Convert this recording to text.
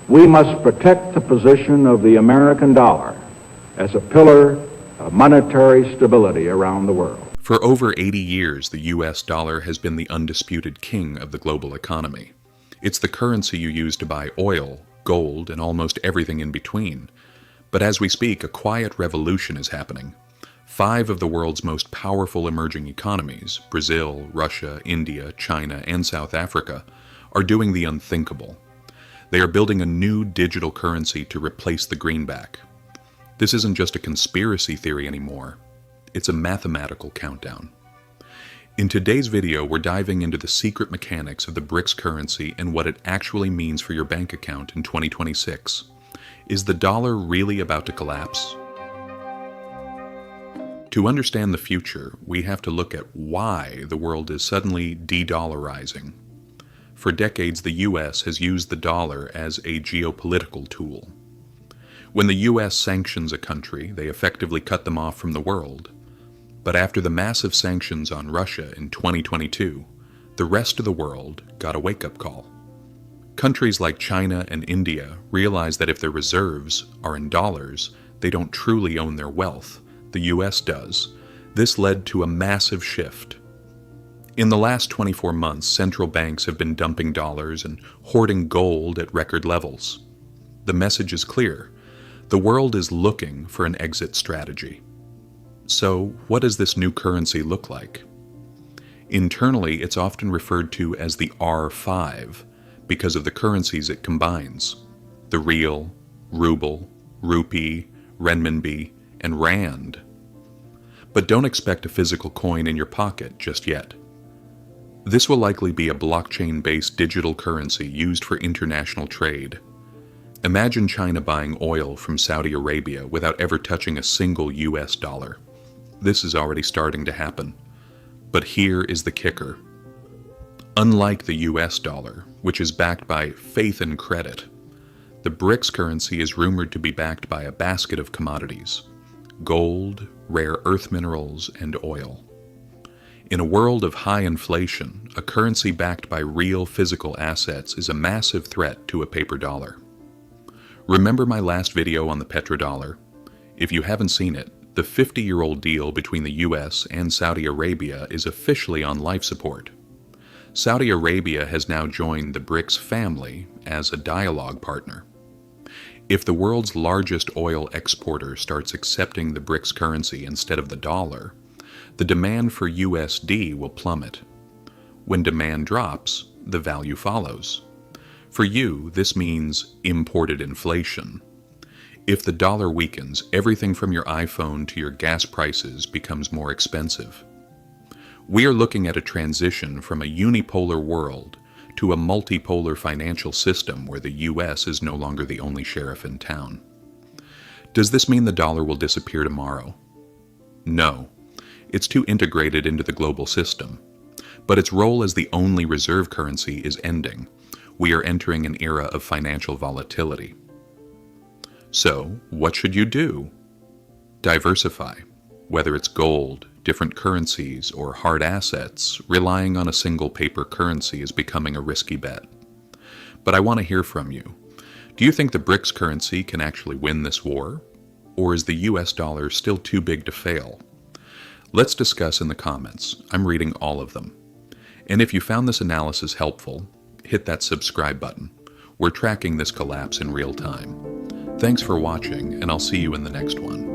We must protect the position of the American dollar as a pillar of monetary stability around the world. For over 80 years, the U.S. dollar has been the undisputed king of the global economy. It's the currency you use to buy oil, gold, and almost everything in between. But as we speak, a quiet revolution is happening. 5 of the world's most powerful emerging economies, Brazil, Russia, India, China, and South Africa, are doing the unthinkable. They are building a new digital currency to replace the greenback. This isn't just a conspiracy theory anymore. It's a mathematical countdown. In today's video, we're diving into the secret mechanics of the BRICS currency and what it actually means for your bank account in 2026. Is the dollar really about to collapse? To understand the future, we have to look at why the world is suddenly de-dollarizing. For decades, the U.S. has used the dollar as a geopolitical tool. When the U.S. sanctions a country, they effectively cut them off from the world. But after the massive sanctions on Russia in 2022, the rest of the world got a wake-up call. Countries like China and India realize that if their reserves are in dollars, they don't truly own their wealth. The U.S. does. This led to a massive shift. In the last 24 months, central banks have been dumping dollars and hoarding gold at record levels. The message is clear. The world is looking for an exit strategy. So, what does this new currency look like? Internally, it's often referred to as the R5 because of the currencies it combines: the riel, ruble, rupee, renminbi, and rand. But don't expect a physical coin in your pocket just yet. This will likely be a blockchain-based digital currency used for international trade. Imagine China buying oil from Saudi Arabia without ever touching a single US dollar. This is already starting to happen. But here is the kicker. Unlike the US dollar, which is backed by faith and credit, the BRICS currency is rumored to be backed by a basket of commodities: gold, rare earth minerals, and oil. In a world of high inflation, a currency backed by real physical assets is a massive threat to a paper dollar. Remember my last video on the Petrodollar? If you haven't seen it, the 50-year-old deal between the US and Saudi Arabia is officially on life support. Saudi Arabia has now joined the BRICS family as a dialogue partner. If the world's largest oil exporter starts accepting the BRICS currency instead of the dollar, the demand for USD will plummet. When demand drops, the value follows. For you, this means imported inflation. If the dollar weakens, everything from your iPhone to your gas prices becomes more expensive. We are looking at a transition from a unipolar world to a multipolar financial system where the US is no longer the only sheriff in town. Does this mean the dollar will disappear tomorrow? No. It's too integrated into the global system. But its role as the only reserve currency is ending. We are entering an era of financial volatility. So, what should you do? Diversify. Whether it's gold, different currencies, or hard assets, relying on a single paper currency is becoming a risky bet. But I want to hear from you. Do you think the BRICS currency can actually win this war? Or is the US dollar still too big to fail? Let's discuss in the comments. I'm reading all of them. And if you found this analysis helpful, hit that subscribe button. We're tracking this collapse in real time. Thanks for watching, and I'll see you in the next one.